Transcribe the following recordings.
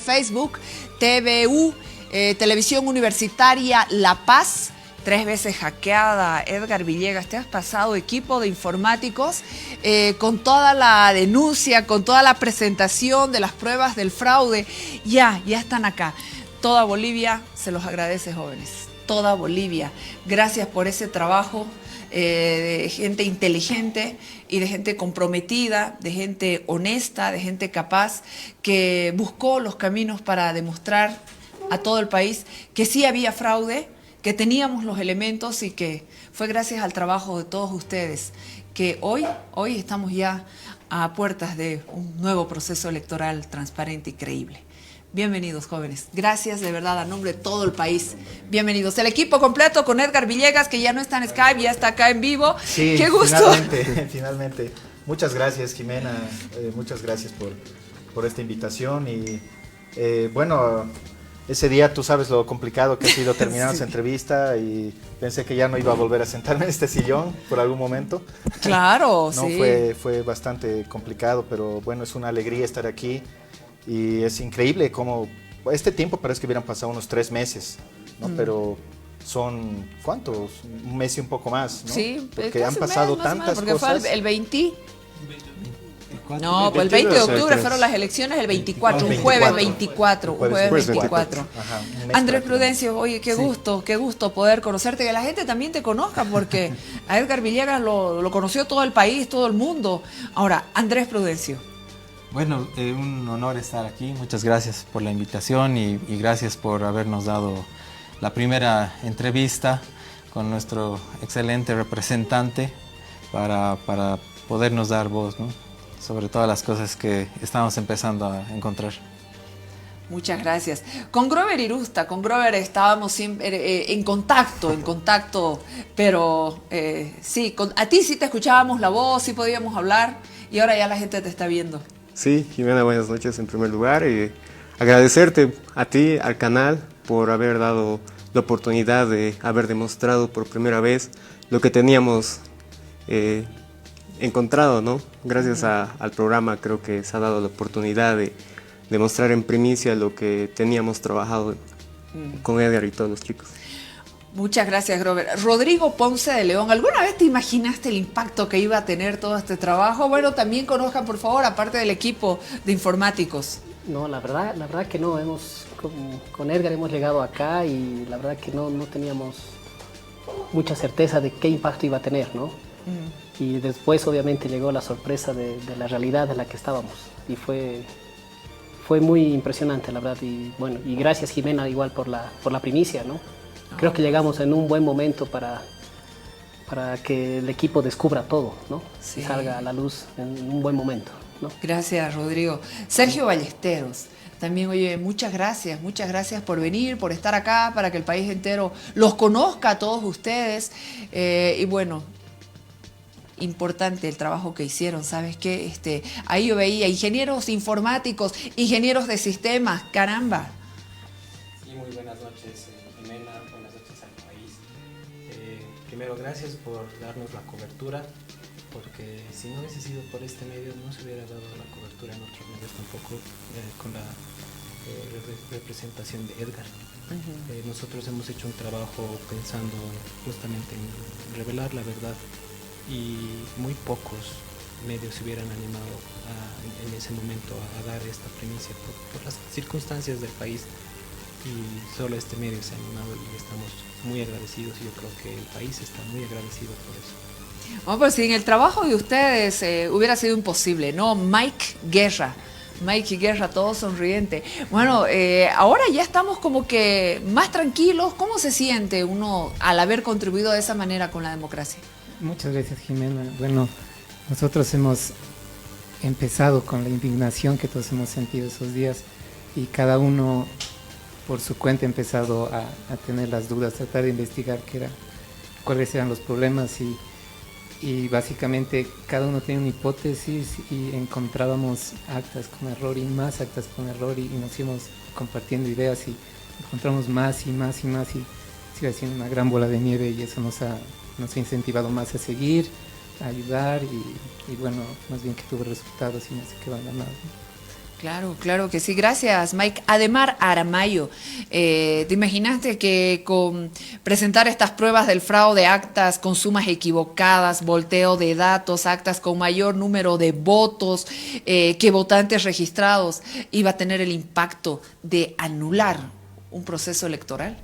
Facebook, TVU, Televisión Universitaria La Paz, 3 veces hackeada. Edgar Villegas, te has pasado, equipo de informáticos, con toda la denuncia, con toda la presentación de las pruebas del fraude. Ya están acá. Toda Bolivia se los agradece, jóvenes. Toda Bolivia. Gracias por ese trabajo de gente inteligente y de gente comprometida, de gente honesta, de gente capaz, que buscó los caminos para demostrar a todo el país que sí había fraude, que teníamos los elementos y que fue gracias al trabajo de todos ustedes que hoy estamos ya a puertas de un nuevo proceso electoral transparente y creíble. Bienvenidos, jóvenes. Gracias de verdad a nombre de todo el país. Bienvenidos. El equipo completo con Edgar Villegas, que ya no está en Skype, ya está acá en vivo. Sí, ¡qué gusto! Finalmente. Muchas gracias, Jimena. Muchas gracias por esta invitación. Y bueno, ese día tú sabes lo complicado que ha sido terminar esa entrevista y pensé que ya no iba a volver a sentarme en este sillón por algún momento. Claro, no, sí. Fue bastante complicado, pero bueno, es una alegría estar aquí. Y es increíble cómo este tiempo parece que hubieran pasado unos 3 meses, ¿no? Pero son, ¿cuántos? Un mes y un poco más, ¿no? Sí, porque han pasado tantas porque cosas. Fue el 20. No, pues el 20 de octubre fueron las elecciones, el 24, un jueves 24. Un jueves 24. Ajá, un mes Andrés Prudencio, oye, qué gusto poder conocerte, que la gente también te conozca, porque a Edgar Villegas lo conoció todo el país, todo el mundo. Ahora, Andrés Prudencio. Bueno, un honor estar aquí. Muchas gracias por la invitación y gracias por habernos dado la primera entrevista con nuestro excelente representante para podernos dar voz, ¿no?, sobre todas las cosas que estamos empezando a encontrar. Muchas gracias. Con Grover Irusta, estábamos siempre en contacto, pero sí, a ti sí te escuchábamos la voz, sí podíamos hablar y ahora ya la gente te está viendo. Sí, Jimena, buenas noches en primer lugar. Agradecerte a ti, al canal, por haber dado la oportunidad de haber demostrado por primera vez lo que teníamos encontrado, ¿no? Gracias al programa creo que se ha dado la oportunidad de demostrar en primicia lo que teníamos trabajado con Edgar y todos los chicos. Muchas gracias, Grover. Rodrigo Ponce de León, ¿alguna vez te imaginaste el impacto que iba a tener todo este trabajo? Bueno, también conozcan, por favor, aparte del equipo de informáticos. No, la verdad que no. Con Edgar hemos llegado acá y la verdad que no teníamos mucha certeza de qué impacto iba a tener, ¿no? Y después, obviamente, llegó la sorpresa de la realidad en la que estábamos. Y fue muy impresionante, la verdad. Y bueno, y gracias, Jimena, igual por la primicia, ¿no? Creo que llegamos en un buen momento para que el equipo descubra todo, ¿no? Sí. Y salga a la luz en un buen momento, ¿no? Gracias, Rodrigo. Sergio Ballesteros, también, oye, muchas gracias por venir, por estar acá, para que el país entero los conozca a todos ustedes. Y bueno, importante el trabajo que hicieron, ¿sabes qué? Ahí yo veía ingenieros informáticos, ingenieros de sistemas, caramba. Sí, muy buenas noches, Jimena, buenas noches al país. Primero, gracias por darnos la cobertura, porque si no hubiese sido por este medio no se hubiera dado la cobertura en otros medios tampoco, con la representación de Edgar. Nosotros hemos hecho un trabajo pensando justamente en revelar la verdad y muy pocos medios se hubieran animado en ese momento a dar esta primicia por las circunstancias del país. Y solo este medio se ha animado y estamos muy agradecidos y yo creo que el país está muy agradecido por eso. Bueno, pues sin el trabajo de ustedes hubiera sido imposible, ¿no? Mike Guerra, todo sonriente. Bueno, ahora ya estamos como que más tranquilos. ¿Cómo se siente uno al haber contribuido de esa manera con la democracia? Muchas gracias, Jimena. Bueno, nosotros hemos empezado con la indignación que todos hemos sentido esos días y cada uno por su cuenta ha empezado a tener las dudas, tratar de investigar cuáles eran los problemas y básicamente cada uno tenía una hipótesis y encontrábamos actas con error y más actas con error y nos íbamos compartiendo ideas y encontramos más y más y más y se iba haciendo una gran bola de nieve y eso nos ha incentivado más a seguir, a ayudar y bueno, más bien que tuvo resultados y no se quedó en la nada. Claro, claro que sí. Gracias, Mike. Ademar Aramayo, ¿te imaginaste que con presentar estas pruebas del fraude, actas con sumas equivocadas, volteo de datos, actas con mayor número de votos que votantes registrados, iba a tener el impacto de anular un proceso electoral?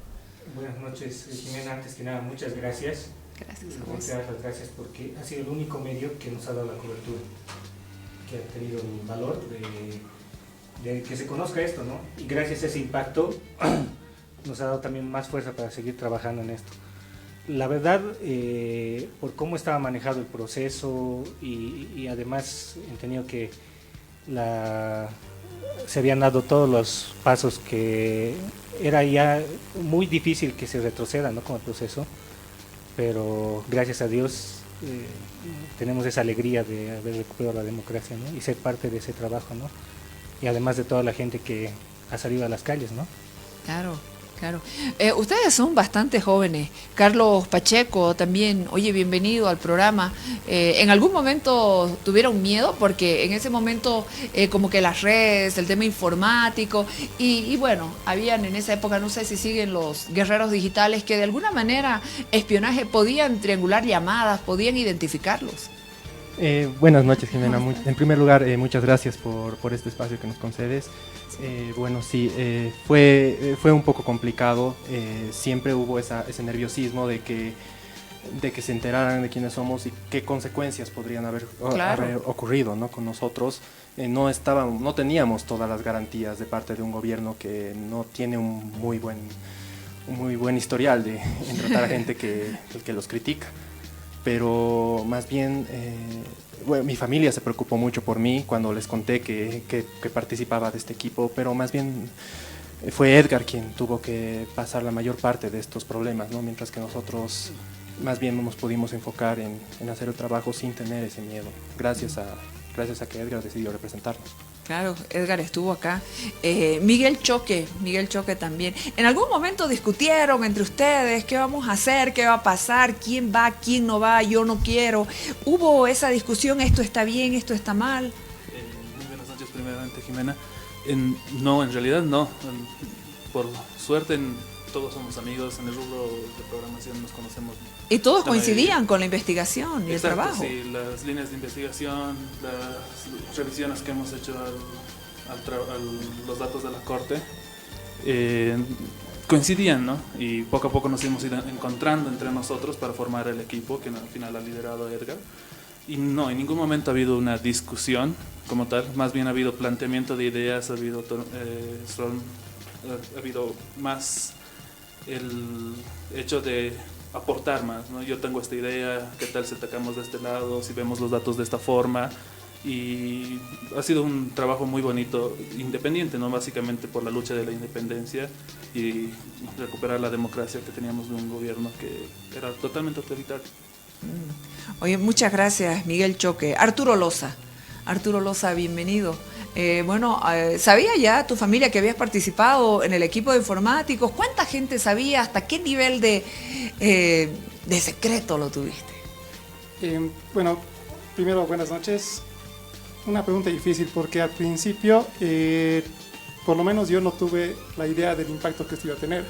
Buenas noches, Jimena. Antes que nada, muchas gracias. Gracias a vos. Las gracias porque ha sido el único medio que nos ha dado la cobertura, que ha tenido el valor de que se conozca esto, ¿no? Y gracias a ese impacto nos ha dado también más fuerza para seguir trabajando en esto. La verdad, por cómo estaba manejado el proceso y además he entendido que se habían dado todos los pasos que era ya muy difícil que se retroceda, ¿no?, con el proceso, pero gracias a Dios tenemos esa alegría de haber recuperado la democracia, ¿no?, y ser parte de ese trabajo, ¿no?, y además de toda la gente que ha salido a las calles, ¿no? Claro, claro. Ustedes son bastante jóvenes. Carlos Pacheco también, oye, bienvenido al programa. ¿En algún momento tuvieron miedo? Porque en ese momento como que las redes, el tema informático y bueno, habían en esa época, no sé si siguen los guerreros digitales que de alguna manera espionaje podían triangular llamadas, podían identificarlos. Buenas noches, Jimena. En primer lugar, muchas gracias por este espacio que nos concedes. Bueno, sí, fue un poco complicado. Siempre hubo ese nerviosismo de que se enteraran de quiénes somos y qué consecuencias podrían haber ocurrido, ¿no?, con nosotros. No teníamos todas las garantías de parte de un gobierno que no tiene un muy buen historial en tratar a gente que los critica. Pero más bien, bueno, mi familia se preocupó mucho por mí cuando les conté que participaba de este equipo, pero más bien fue Edgar quien tuvo que pasar la mayor parte de estos problemas, ¿no?, mientras que nosotros más bien nos pudimos enfocar en hacer el trabajo sin tener ese miedo, gracias a que Edgar decidió representarnos. Claro, Edgar estuvo acá. Miguel Choque también. ¿En algún momento discutieron entre ustedes qué vamos a hacer, qué va a pasar, quién va, quién no va, yo no quiero? ¿Hubo esa discusión, esto está bien, esto está mal? Muy buenas noches primeramente, Jimena. No, en realidad no. Por suerte todos somos amigos en el rubro de programación, nos conocemos. Y todos coincidían con la investigación y el trabajo. Sí, las líneas de investigación, las revisiones que hemos hecho a los datos de la Corte, coincidían, ¿no? Y poco a poco nos hemos ido encontrando entre nosotros para formar el equipo que al final ha liderado Edgar. Y no, en ningún momento ha habido una discusión como tal, más bien ha habido planteamiento de ideas, ha habido más el hecho de aportar más, ¿no? Yo tengo esta idea, ¿qué tal si atacamos de este lado, si vemos los datos de esta forma? Y ha sido un trabajo muy bonito, independiente, ¿no?, básicamente por la lucha de la independencia y recuperar la democracia que teníamos de un gobierno que era totalmente autoritario. Oye, muchas gracias, Miguel Choque. Arturo Loza, bienvenido. ¿Sabía ya tu familia que habías participado en el equipo de informáticos? ¿Cuánta gente sabía? ¿Hasta qué nivel de secreto lo tuviste? Bueno, primero, buenas noches. Una pregunta difícil porque al principio, por lo menos yo no tuve la idea del impacto que esto iba a tener.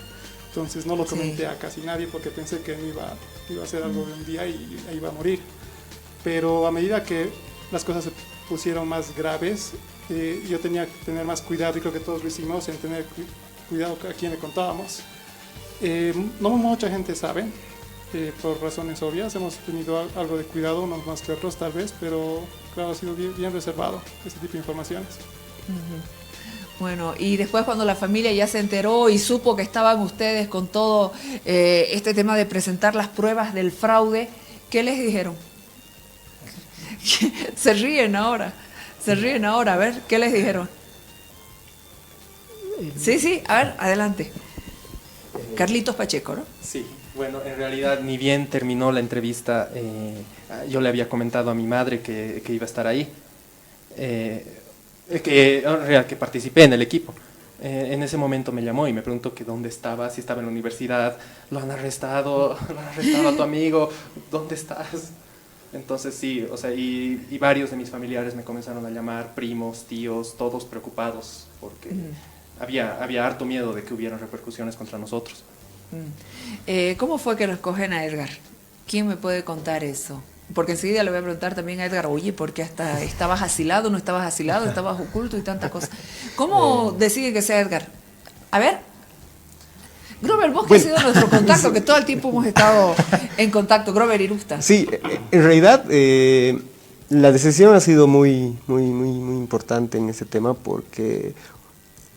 Entonces no lo comenté a casi nadie porque pensé que iba a ser algo de un día y iba a morir. Pero a medida que las cosas se pusieron más graves, yo tenía que tener más cuidado, y creo que todos lo hicimos, en tener cuidado a quién le contábamos. No mucha gente sabe, por razones obvias, hemos tenido algo de cuidado, unos más que otros tal vez, pero claro, ha sido bien reservado este tipo de informaciones. Bueno, y después cuando la familia ya se enteró y supo que estaban ustedes con todo este tema de presentar las pruebas del fraude, ¿qué les dijeron? Se ríen ahora, a ver, ¿qué les dijeron? Sí, a ver, adelante. Carlitos Pacheco, ¿no? Sí, bueno, en realidad ni bien terminó la entrevista, yo le había comentado a mi madre que iba a estar ahí, que participé en el equipo. En ese momento me llamó y me preguntó que dónde estaba, si estaba en la universidad, lo han arrestado a tu amigo, ¿dónde estás? Entonces sí, o sea, y varios de mis familiares me comenzaron a llamar, primos, tíos, todos preocupados, porque había harto miedo de que hubieran repercusiones contra nosotros. ¿Cómo fue que lo escogen a Edgar? ¿Quién me puede contar eso? Porque enseguida le voy a preguntar también a Edgar, oye, ¿por qué hasta estabas asilado, no estabas asilado, estabas oculto y tantas cosas? ¿Cómo decide que sea Edgar? A ver. Grover, vos que has sido nuestro contacto, que todo el tiempo hemos estado en contacto. Grover Irusta. Sí, en realidad la decisión ha sido muy importante en ese tema porque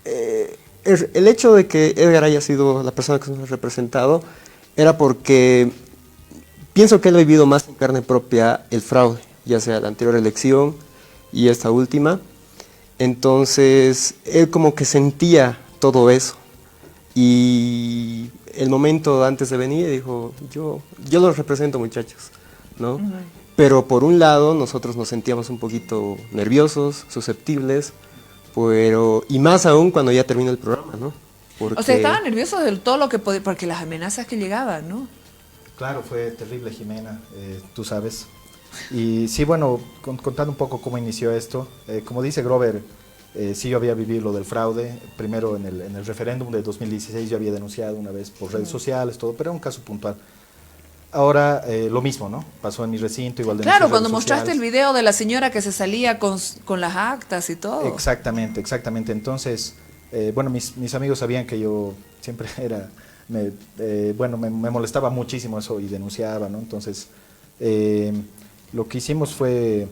el hecho de que Edgar haya sido la persona que nos ha representado era porque pienso que él ha vivido más en carne propia el fraude, ya sea la anterior elección y esta última. Entonces, él como que sentía todo eso. Y el momento antes de venir dijo, yo los represento, muchachos, ¿no? Pero por un lado, nosotros nos sentíamos un poquito nerviosos, susceptibles, y más aún cuando ya terminó el programa, ¿no? Porque... O sea, estaban nerviosos de todo lo que podía, porque las amenazas que llegaban, ¿no? Claro, fue terrible, Jimena, tú sabes. Y sí, bueno, contando un poco cómo inició esto, como dice Grover, sí yo había vivido lo del fraude, primero en el referéndum de 2016 yo había denunciado una vez por redes sociales, todo, pero era un caso puntual. Ahora lo mismo, ¿no? Pasó en mi recinto, igual de claro, cuando mostraste el video de la señora que se salía con las actas y todo. Exactamente. Entonces, bueno, mis amigos sabían que yo siempre era... me molestaba muchísimo eso y denunciaba, ¿no? Entonces, lo que hicimos fue,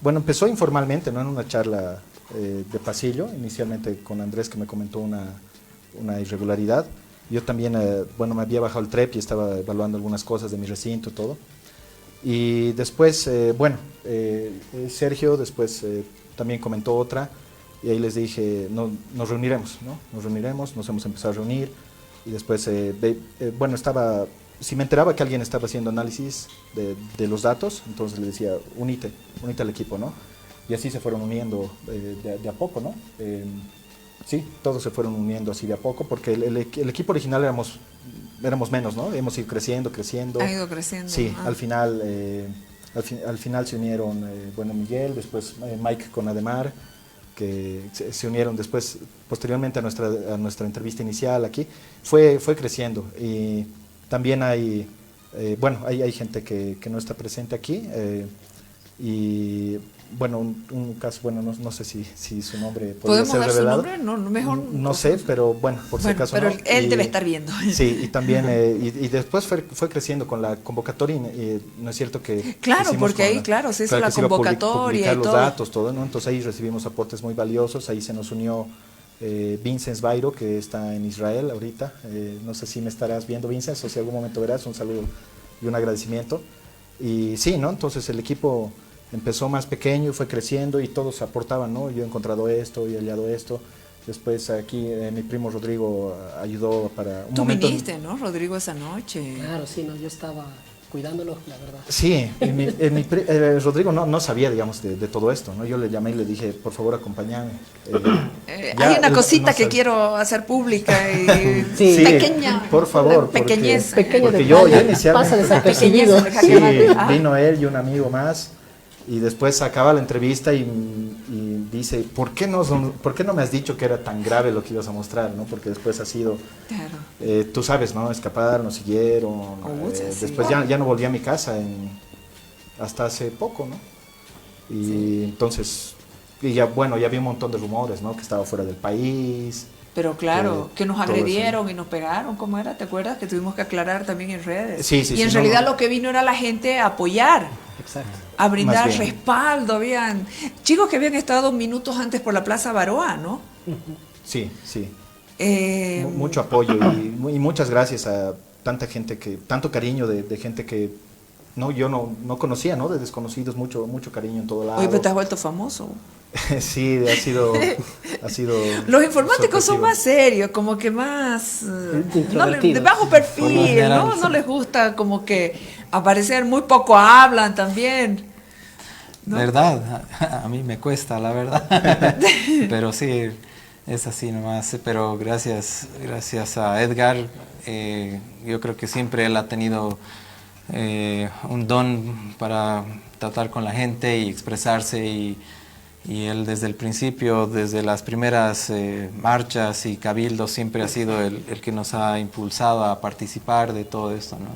bueno, empezó informalmente, ¿no? En una charla de pasillo, inicialmente con Andrés, que me comentó una irregularidad. Yo también, bueno, me había bajado el TREP y estaba evaluando algunas cosas de mi recinto, todo. Y después, Sergio después también comentó otra, y ahí les dije, no, nos reuniremos, ¿no? Nos hemos empezado a reunir. Y después, bueno, si me enteraba que alguien estaba haciendo análisis de los datos, entonces le decía, unite al equipo, ¿no? Y así se fueron uniendo de a poco, ¿no? Sí, todos se fueron uniendo así de a poco, porque el equipo original éramos menos, ¿no? Hemos ido creciendo. Ha ido creciendo. Sí, al final se unieron, bueno, Miguel, después Mike con Ademar, que se unieron después, posteriormente a nuestra entrevista inicial aquí, fue creciendo. Y también hay gente que no está presente aquí, y bueno, un caso, bueno, no sé si su nombre podría ser revelado. ¿Podemos dar su nombre? No, mejor. No sé, pero bueno, por si acaso pero no. Él debe estar viendo. Sí, y también, y después fue creciendo con la convocatoria, y no es cierto que... Claro, porque ahí, claro, se hizo la convocatoria publicar y los todo. datos, todo, ¿no? Entonces ahí recibimos aportes muy valiosos, ahí se nos unió Vincent Bairo, que está en Israel ahorita, no sé si me estarás viendo, Vincent, o si algún momento verás, un saludo y un agradecimiento. Y sí, ¿no? Entonces el equipo empezó más pequeño y fue creciendo y todos aportaban, ¿no? Yo he encontrado esto y he hallado esto. Después aquí mi primo Rodrigo ayudó para un momento. Tú viniste, ¿no, Rodrigo, esa noche? Claro, sí, no, yo estaba cuidándolo, la verdad. Sí, Rodrigo no sabía, digamos, de todo esto, ¿no? Yo le llamé y le dije, por favor, acompáñame. Hay una cosita que quiero hacer pública y sí, pequeña. Por favor, pequeñez. Porque yo inicialmente... Pasa desapercibido. Sí, vino él y un amigo más. Y después acaba la entrevista y dice, ¿por qué no me has dicho que era tan grave lo que ibas a mostrar? ¿No? Porque después ha sido, claro. Tú sabes, ¿no? Escapar, nos siguieron. Después ya no volví a mi casa hasta hace poco, ¿no? Y entonces, y ya había un montón de rumores, ¿no? Que estaba fuera del país. Pero claro, que nos agredieron y nos pegaron, ¿cómo era? ¿Te acuerdas? Que tuvimos que aclarar también en redes. Sí, y en realidad lo que vino era la gente a apoyar. Exacto. A brindar respaldo. Habían chicos que habían estado minutos antes por la Plaza Baroa, ¿no? Sí. Mucho apoyo y muchas gracias a tanta gente, tanto cariño de gente que yo no conocía, ¿no? De desconocidos, mucho cariño en todo lado. Oye, pero te has vuelto famoso. Sí, ha sido Los informáticos son más serios, como que más de bajo perfil, no les gusta como que aparecer, muy poco hablan también, ¿no? ¿Verdad? A mí me cuesta, la verdad. Pero sí, es así nomás. Pero gracias a Edgar, yo creo que siempre él ha tenido un don para tratar con la gente y expresarse y él desde el principio, desde las primeras marchas y cabildos, siempre ha sido el que nos ha impulsado a participar de todo esto, ¿no?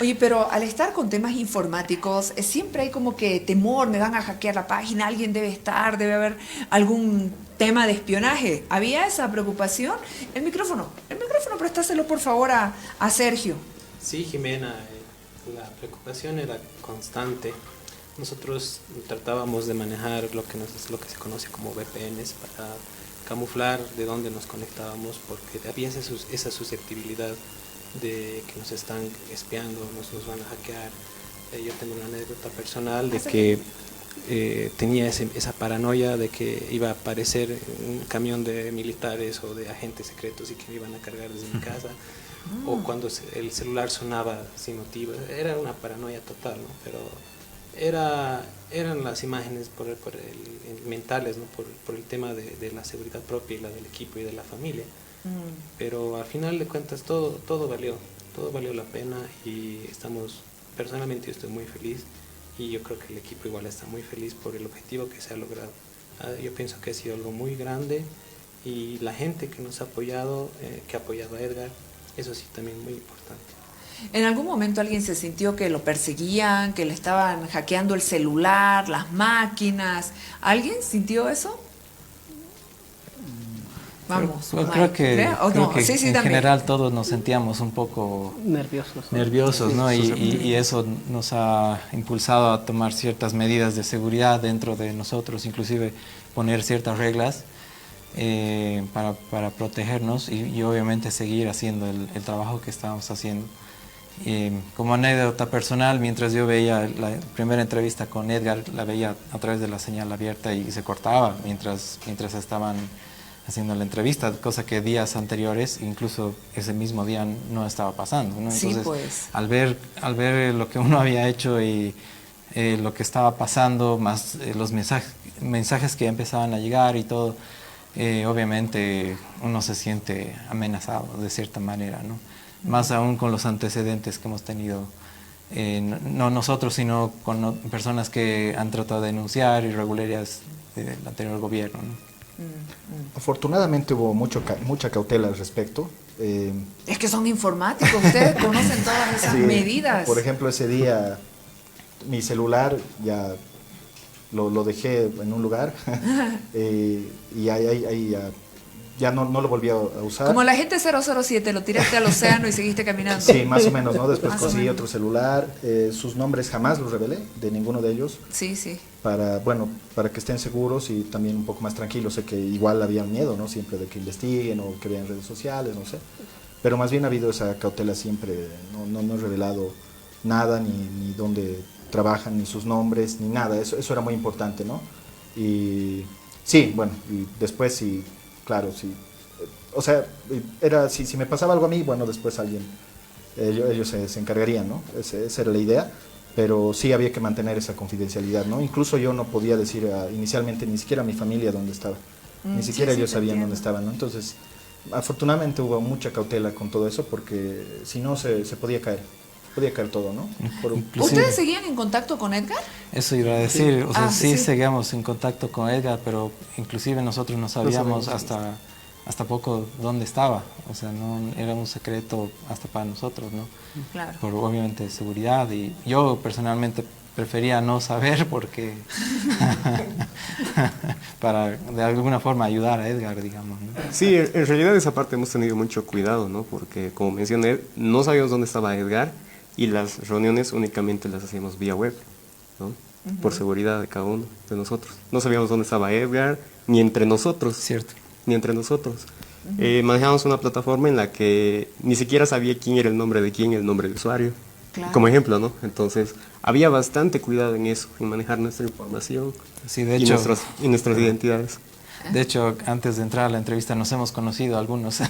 Oye, pero al estar con temas informáticos, siempre hay como que temor, me van a hackear la página, alguien debe estar, debe haber algún tema de espionaje. ¿Había esa preocupación? El micrófono, préstaselo por favor a Sergio. Sí, Jimena, la preocupación era constante. Nosotros tratábamos de manejar lo que se conoce como VPNs para camuflar de dónde nos conectábamos, porque había esa susceptibilidad de que nos están espiando, nos van a hackear. Yo tengo una anécdota personal de que tenía esa paranoia de que iba a aparecer un camión de militares o de agentes secretos y que me iban a cargar desde mi casa, o cuando el celular sonaba sin motivo. Era una paranoia total, ¿no? Pero eran las imágenes mentales, ¿no? por el tema de la seguridad propia y la del equipo y de la familia. Pero al final de cuentas todo valió la pena, y personalmente yo estoy muy feliz, y yo creo que el equipo igual está muy feliz por el objetivo que se ha logrado. Yo pienso que ha sido algo muy grande, y la gente que nos ha apoyado, que ha apoyado a Edgar, eso sí también muy importante. ¿En algún momento alguien se sintió que lo perseguían, que le estaban hackeando el celular, las máquinas? ¿Alguien sintió eso? Vamos. Creo que en general todos nos sentíamos un poco nerviosos, ¿no? Y eso nos ha impulsado a tomar ciertas medidas de seguridad dentro de nosotros, inclusive poner ciertas reglas para protegernos y obviamente seguir haciendo el trabajo que estábamos haciendo. Como anécdota personal, mientras yo veía la primera entrevista con Edgar, la veía a través de la señal abierta y se cortaba mientras estaban haciendo la entrevista, cosa que días anteriores, incluso ese mismo día, no estaba pasando, ¿no? Entonces, sí, pues. al ver lo que uno había hecho y lo que estaba pasando, más los mensajes que empezaban a llegar y todo, obviamente uno se siente amenazado de cierta manera, ¿no? Más aún con los antecedentes que hemos tenido, no nosotros, sino con personas que han tratado de denunciar irregularidades del anterior gobierno, ¿no? Afortunadamente hubo mucha cautela al respecto. Es que son informáticos, ustedes conocen todas esas medidas. Por ejemplo, ese día mi celular ya lo dejé en un lugar y ahí ya no lo volví a usar. Como la gente 007, lo tiraste al océano y seguiste caminando. Sí, más o menos, ¿no? Después conseguí otro celular. Sus nombres jamás los revelé, de ninguno de ellos. Sí, sí. Para que estén seguros y también un poco más tranquilos. Sé que igual había miedo, ¿no? Siempre de que investiguen o que vean redes sociales, no sé. Pero más bien ha habido esa cautela siempre. No he revelado nada, ni dónde trabajan, ni sus nombres, ni nada. Eso era muy importante, ¿no? Y sí, bueno, y después sí. Claro, sí. O sea, si me pasaba algo a mí, bueno, después ellos se encargarían, ¿no? Esa era la idea, pero sí había que mantener esa confidencialidad, ¿no? Incluso yo no podía decir inicialmente ni siquiera a mi familia dónde estaba, ni siquiera ellos sabían dónde estaban, ¿no? Entonces, afortunadamente hubo mucha cautela con todo eso, porque si no se podía caer todo, ¿no? ¿Ustedes seguían en contacto con Edgar? Eso iba a decir, sí seguíamos en contacto con Edgar, pero inclusive nosotros no sabíamos hasta poco dónde estaba, o sea, no era un secreto hasta para nosotros, ¿no? Claro. Por obviamente seguridad, y yo personalmente prefería no saber porque para de alguna forma ayudar a Edgar, digamos, ¿no? Sí, en realidad esa parte hemos tenido mucho cuidado, ¿no? Porque como mencioné, no sabíamos dónde estaba Edgar y las reuniones únicamente las hacíamos vía web, ¿no? Por seguridad de cada uno de nosotros. No sabíamos dónde estaba Edgar, ni entre nosotros. Cierto. Ni entre nosotros. Manejábamos una plataforma en la que ni siquiera sabía quién era el nombre de quién, el nombre de usuario. Claro. Como ejemplo, ¿no? Entonces, había bastante cuidado en eso, en manejar nuestra información, sí, de hecho, y nuestras identidades. De hecho, antes de entrar a la entrevista nos hemos conocido algunos.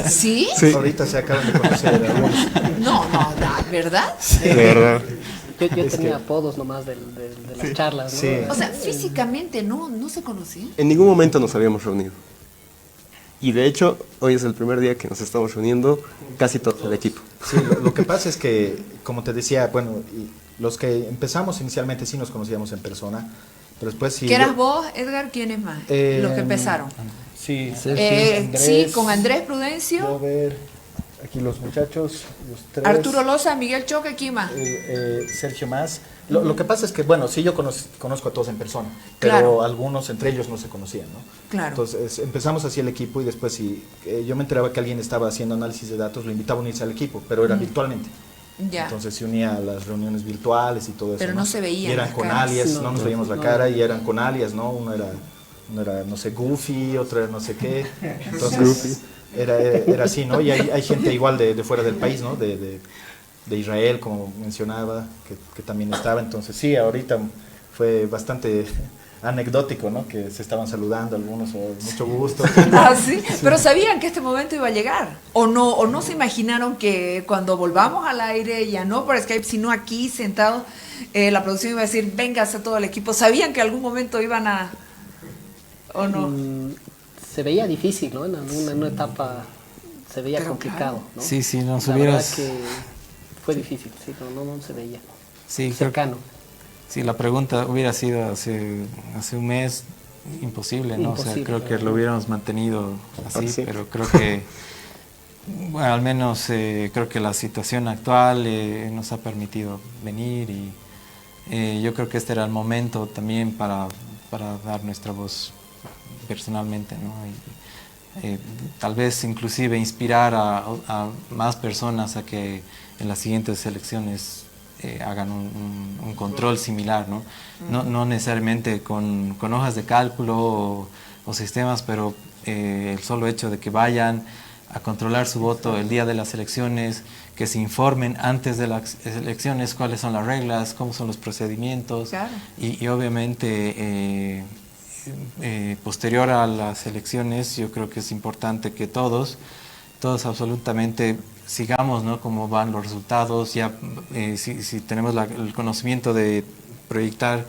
¿Sí? Sí. Ahorita se acaban de conocer algunos. No, ¿verdad? Sí. De verdad. Yo tenía apodos nomás de las charlas, ¿no? Sí. O sea, físicamente no se conocían. En ningún momento nos habíamos reunido. Y de hecho, hoy es el primer día que nos estamos reuniendo casi todo el equipo. Sí, lo que pasa es que, como te decía, bueno, los que empezamos inicialmente sí nos conocíamos en persona, pero después sí... ¿Qué eras vos, Edgar? ¿Quiénes más? Los que empezaron. Sí, Andrés, sí, con Andrés Prudencio. Yo ver, aquí los muchachos, los tres. Arturo Loza, Miguel Choque, ¿quién más? Sergio más. Lo que pasa es que, bueno, sí yo conozco a todos en persona, pero claro, algunos entre ellos no se conocían, ¿no? Claro. Entonces empezamos así el equipo y después si yo me enteraba que alguien estaba haciendo análisis de datos, lo invitaba a unirse al equipo, pero era virtualmente. Ya. Entonces se unía a las reuniones virtuales y todo eso. Pero no se veían y eran las con caras. alias, no nos veíamos la cara y eran con alias, ¿no? Uno era, no sé, Goofy, otro era no sé qué. Entonces era así, ¿no? Y hay gente igual de fuera del país, ¿no? De Israel, como mencionaba, que también estaba. Entonces sí, ahorita fue bastante anecdótico, ¿no? Que se estaban saludando algunos, o mucho gusto. Ah, ¿sí? Pero sabían que este momento iba a llegar, o no se imaginaron que cuando volvamos al aire, ya no por Skype, sino aquí sentados, la producción iba a decir, véngase todo el equipo. ¿Sabían que algún momento iban a, o no? Se veía difícil, ¿no? En una etapa se veía complicado, claro, ¿no? Sí, nos la hubieras... verdad que fue difícil, sí, no se veía. Sí, cercano. Sí, la pregunta hubiera sido hace un mes imposible, ¿no? Imposible, o sea, creo que lo hubiéramos mantenido así, Sí. pero creo que, bueno, al menos creo que la situación actual nos ha permitido venir y yo creo que este era el momento también para dar nuestra voz personalmente, ¿no? Y, tal vez inclusive inspirar a más personas a que en las siguientes elecciones hagan un control similar, ¿no? No necesariamente con hojas de cálculo o sistemas, pero el solo hecho de que vayan a controlar su voto el día de las elecciones, que se informen antes de las elecciones cuáles son las reglas, cómo son los procedimientos, claro, y obviamente posterior a las elecciones yo creo que es importante que todos absolutamente sigamos, ¿no? Cómo van los resultados, ya si tenemos el conocimiento de proyectar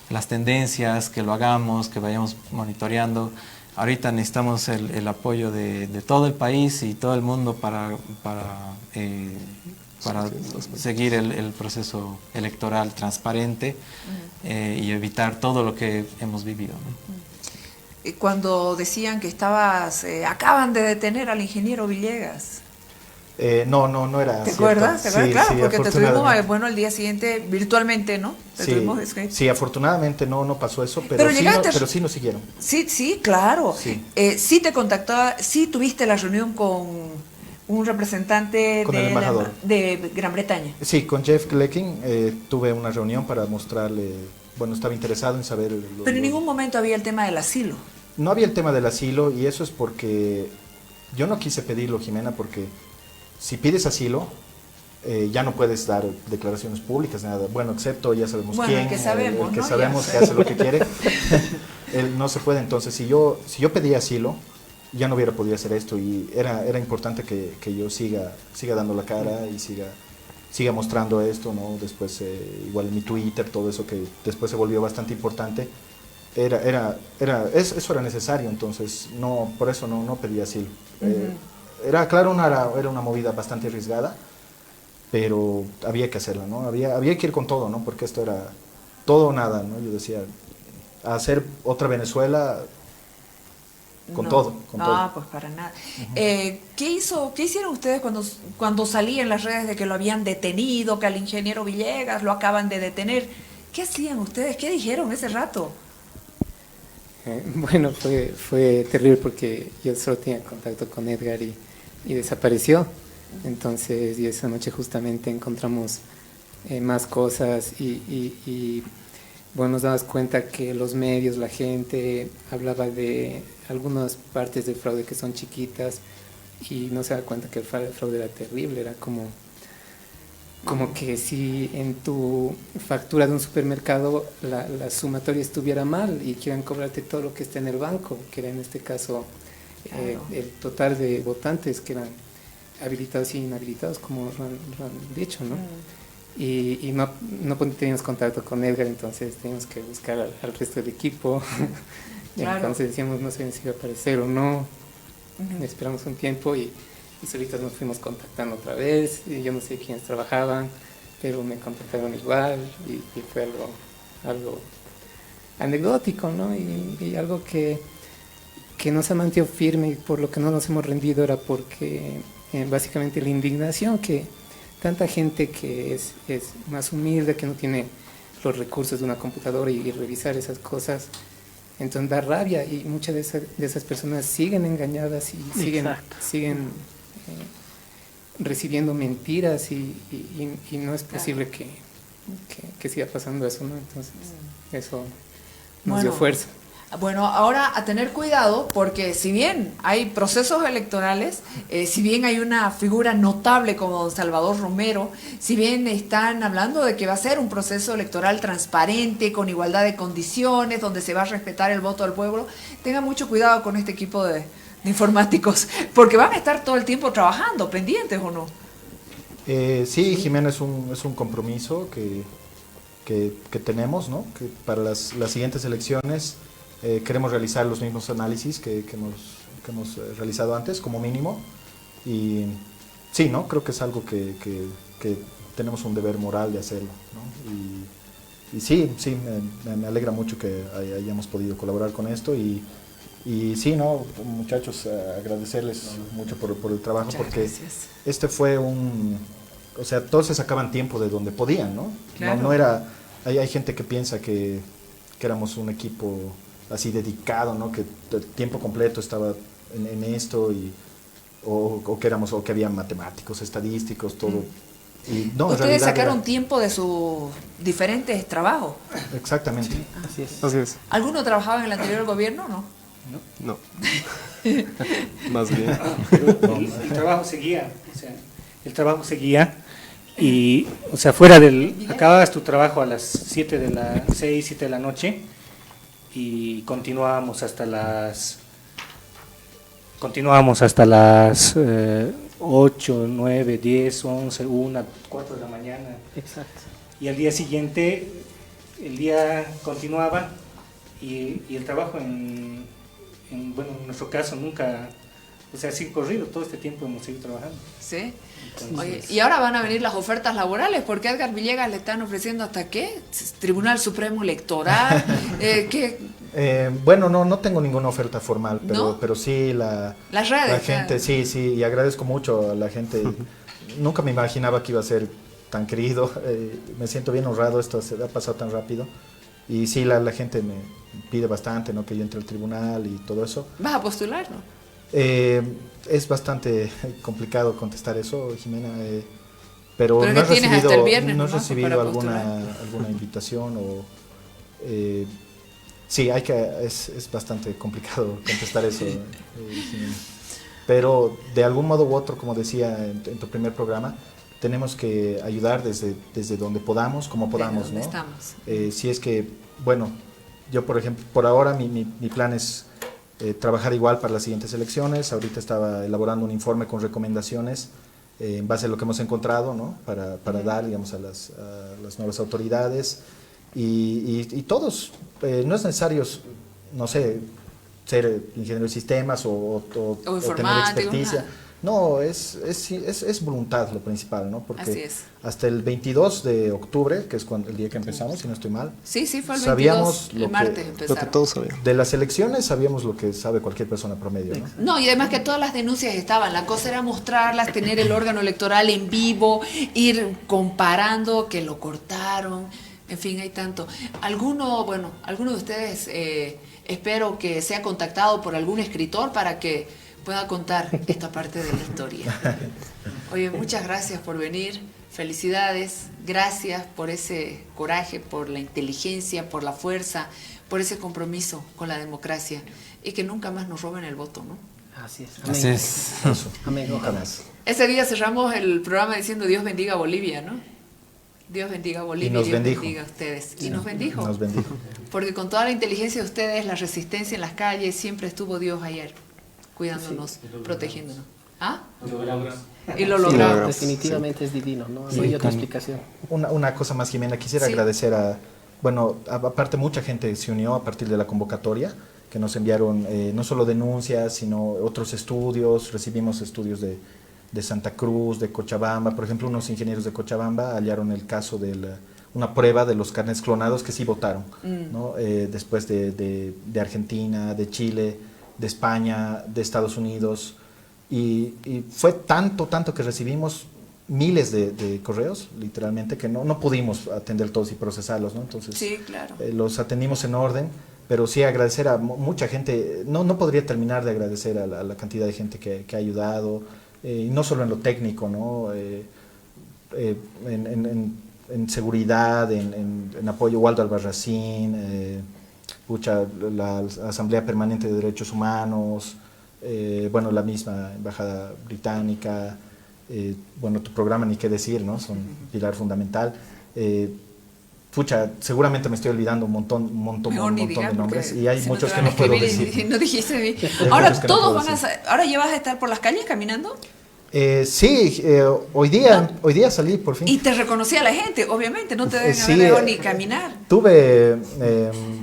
las tendencias, que lo hagamos, que vayamos monitoreando. Ahorita necesitamos el apoyo de todo el país y todo el mundo para seguir el proceso electoral transparente y evitar todo lo que hemos vivido, ¿no? Cuando decían que acaban de detener al ingeniero Villegas. No era ¿Te cierto. acuerdas? Claro, sí, porque te tuvimos, afortunadamente. bueno, el día siguiente virtualmente, ¿no? Sí, afortunadamente no pasó eso, Pero pero sí nos siguieron. Sí, claro. Sí. Sí te contactó, sí tuviste la reunión con un representante Con el embajador de Gran Bretaña. Sí, con Jeff Glecking tuve una reunión para mostrarle, bueno, estaba interesado en saber... Pero en ningún momento había el tema del asilo. No había el tema del asilo y eso es porque yo no quise pedirlo, Jimena, porque si pides asilo ya no puedes dar declaraciones públicas, nada. Bueno, excepto ya sabemos quién, el que sabemos, el que ¿no? sabemos que hace lo que quiere. Él no se puede, entonces si yo pedía asilo, ya no hubiera podido hacer esto y era importante que yo siga dando la cara y siga mostrando esto, ¿no? Después igual en mi Twitter, todo eso que después se volvió bastante importante. Eso era necesario, entonces por eso no pedí asilo. Era una movida bastante arriesgada, pero había que hacerla, ¿no? Había que ir con todo, ¿no? Porque esto era todo o nada, ¿no? Yo decía, hacer otra Venezuela con todo. Pues para nada. ¿Qué hicieron ustedes cuando salí en las redes de que lo habían detenido, que al ingeniero Villegas lo acaban de detener? ¿Qué hacían ustedes? ¿Qué dijeron ese rato? Bueno, fue terrible porque yo solo tenía contacto con Edgar y desapareció. Entonces, y esa noche justamente encontramos más cosas y bueno, nos damos cuenta que los medios, la gente hablaba de algunas partes del fraude que son chiquitas y no se da cuenta que el fraude era terrible, era como que si en tu factura de un supermercado la sumatoria estuviera mal y quieran cobrarte todo lo que está en el banco, que era en este caso el total de votantes que eran habilitados y inhabilitados, como han dicho, ¿no? Y no teníamos contacto con Edgar, entonces teníamos que buscar al resto del equipo. Claro. Entonces decíamos, no sé si iba a aparecer o no. Esperamos un tiempo y solitas nos fuimos contactando otra vez. Y yo no sé quiénes trabajaban, pero me contactaron igual y fue algo anecdótico, ¿no? Y algo que nos ha mantenido firme y por lo que no nos hemos rendido era porque básicamente la indignación que tanta gente que es más humilde, que no tiene los recursos de una computadora y revisar esas cosas, entonces da rabia y muchas de esas personas siguen engañadas y siguen recibiendo mentiras y no es posible que siga pasando eso, ¿no? Entonces eso nos dio fuerza. Bueno, ahora a tener cuidado porque si bien hay procesos electorales, si bien hay una figura notable como don Salvador Romero, si bien están hablando de que va a ser un proceso electoral transparente, con igualdad de condiciones, donde se va a respetar el voto del pueblo, tengan mucho cuidado con este equipo de informáticos, porque van a estar todo el tiempo trabajando, pendientes o no. Sí, Jimena, es un compromiso que tenemos, ¿no? Que para las siguientes elecciones queremos realizar los mismos análisis que hemos realizado antes, como mínimo. Y sí, ¿no? Creo que es algo que tenemos un deber moral de hacerlo, ¿no? Y sí, me alegra mucho que hayamos podido colaborar con esto. Y sí, ¿no? Muchachos, agradecerles mucho por el trabajo. Muchas porque gracias. Este fue o sea, todos se sacaban tiempo de donde podían, ¿no? Claro. No era... Hay gente que piensa que éramos un equipo así dedicado, ¿no? Que el tiempo completo estaba en esto o que había matemáticos, estadísticos, todo. Y no, ustedes sacaron tiempo de sus diferentes trabajos. Exactamente. Sí, así es. ¿Alguno trabajaba en el anterior gobierno o no? No. Más bien. El trabajo seguía, o sea, el trabajo seguía y, o sea, acababas tu trabajo a las 6, 7 de la noche y continuábamos hasta las 8, 9, 10, 11, 1, 4 de la mañana. Exacto. Y al día siguiente, el día continuaba y el trabajo en nuestro caso nunca, o sea, sin corrido, todo este tiempo hemos seguido trabajando. Sí. Entonces, oye, y ahora van a venir las ofertas laborales, porque a Edgar Villegas le están ofreciendo hasta ¿qué? Tribunal Supremo Electoral. ¿Qué? Bueno, no tengo ninguna oferta formal, pero sí las redes, la gente, sí, y agradezco mucho a la gente. Nunca me imaginaba que iba a ser tan querido. Me siento bien honrado, esto se ha pasado tan rápido. Y sí, la gente me pide bastante, ¿no? Que yo entre al tribunal y todo eso. ¿Vas a postular, no? Es bastante complicado contestar eso, Jimena, pero no he recibido alguna invitación o... sí, es bastante complicado contestar eso, Jimena. Pero de algún modo u otro, como decía en tu primer programa, tenemos que ayudar desde donde podamos, como podamos, ¿no? Estamos. Si es que, bueno, yo por ejemplo, por ahora mi plan es trabajar igual para las siguientes elecciones. Ahorita estaba elaborando un informe con recomendaciones en base a lo que hemos encontrado, ¿no? Para dar, digamos, a las nuevas autoridades y todos. No es necesario, no sé, ser ingeniero de sistemas o tener experticia. No, es voluntad lo principal, ¿no? Porque hasta el 22 de octubre, que es el día que empezamos, si no estoy mal. Sí, fue el 22, sabíamos el martes empezaron. Lo que todos sabíamos. De las elecciones sabíamos lo que sabe cualquier persona promedio, ¿no? No, y además que todas las denuncias estaban. La cosa era mostrarlas, tener el órgano electoral en vivo, ir comparando que lo cortaron. En fin, hay tanto. Alguno de ustedes espero que sea contactado por algún escritor para que pueda contar esta parte de la historia. Oye, muchas gracias por venir, felicidades, gracias por ese coraje, por la inteligencia, por la fuerza, por ese compromiso con la democracia y que nunca más nos roben el voto, ¿no? Así es. Amén. Así es. Amén. Nunca más. Ese día cerramos el programa diciendo Dios bendiga a Bolivia, ¿no? Dios bendiga a Bolivia y Dios bendiga a ustedes. Y nos bendijo. Nos bendijo. Porque con toda la inteligencia de ustedes, la resistencia en las calles, siempre estuvo Dios ayer, cuidándonos, protegiéndonos. ¿Ah? Y lo logramos. Definitivamente es divino, ¿no? No hay otra explicación. Una cosa más, Jimena, quisiera agradecer aparte mucha gente se unió a partir de la convocatoria, que nos enviaron no solo denuncias, sino otros estudios. Recibimos estudios de Santa Cruz, de Cochabamba. Por ejemplo, unos ingenieros de Cochabamba hallaron el caso de una prueba de los carnets clonados que sí votaron, ¿no? Después de Argentina, de Chile, de España, de Estados Unidos. Y fue tanto que recibimos miles de correos, literalmente, que no pudimos atender todos y procesarlos, ¿no? Entonces, sí, claro. Los atendimos en orden, pero sí agradecer a mucha gente. No podría terminar de agradecer a la cantidad de gente que ha ayudado, y no solo en lo técnico, ¿no? En seguridad, en apoyo. Waldo Albarracín, la Asamblea Permanente de Derechos Humanos, bueno, la misma Embajada Británica, bueno, tu programa ni qué decir, ¿no? Son pilar fundamental. Seguramente me estoy olvidando un montón de nombres, y hay muchos que no puedo decir. No dijiste bien. Ahora todos van ahora ya vas a estar por las calles caminando. Sí, hoy día salí por fin. Y te reconocía la gente, obviamente, no te deben haber dejado ni caminar. Tuve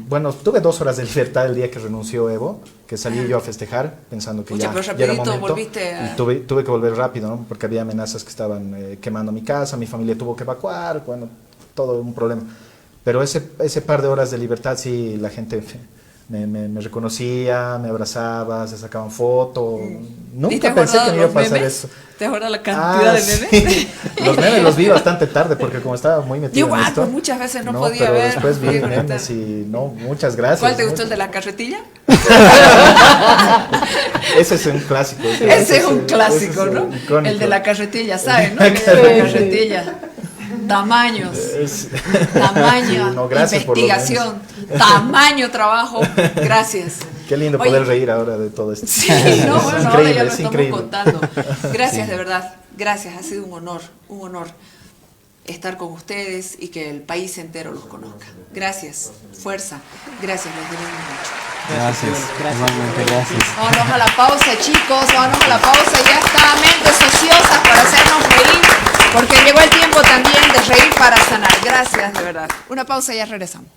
2 horas de libertad el día que renunció Evo, que salí yo a festejar, pensando que ya era momento. Volviste a... Y tuve que volver rápido, ¿no? Porque había amenazas que estaban quemando mi casa, mi familia tuvo que evacuar, bueno, todo un problema. Pero ese par de horas de libertad, sí, la gente me reconocía, me abrazaba, se sacaban fotos. Nunca pensé que me iba a pasar eso. ¿Te acuerdas la cantidad de memes? Sí. Los memes los vi bastante tarde porque como estaba muy metido en esto. Pues muchas veces no podía ver. Pero después vi memes y muchas gracias. ¿Cuál te gustó, el de la carretilla? Ese es un clásico. Ese es un clásico, ¿no? Icónico. El de la carretilla, ¿saben? ¿No? El de la carretilla. Tamaños, tamaño, investigación, tamaño, trabajo, gracias. Qué lindo poder reír ahora de todo esto. Sí, no, bueno, ahora ya lo estamos contando. Gracias, de verdad, gracias, ha sido un honor estar con ustedes y que el país entero los conozca. Gracias, fuerza, gracias, los queremos mucho. Gracias, igualmente, gracias. Vámonos a la pausa, chicos, vámonos a la pausa, ya está, mentes ociosas para hacernos reír, porque llegó el tiempo también de reír para sanar. Gracias, de verdad. Una pausa y ya regresamos.